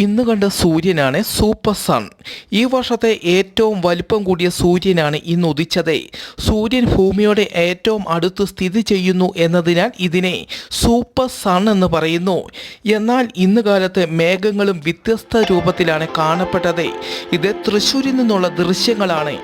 ഇന്ന് കണ്ട സൂര്യനാണ് സൂപ്പർ സൺ. ഈ വർഷത്തെ ഏറ്റവും വലിപ്പം കൂടിയ സൂര്യനാണ് ഇന്ന് ഉദിച്ചത്. സൂര്യൻ ഭൂമിയോട് ഏറ്റവും അടുത്ത് സ്ഥിതി ചെയ്യുന്നു എന്നതിനാൽ ഇതിനെ സൂപ്പർ സൺ എന്ന് പറയുന്നു. എന്നാൽ ഇന്ന് കാലത്ത് മേഘങ്ങളും വ്യത്യസ്ത രൂപത്തിലാണ് കാണപ്പെട്ടത്. ഇത് തൃശ്ശൂരിൽ നിന്നുള്ള ദൃശ്യങ്ങളാണ്.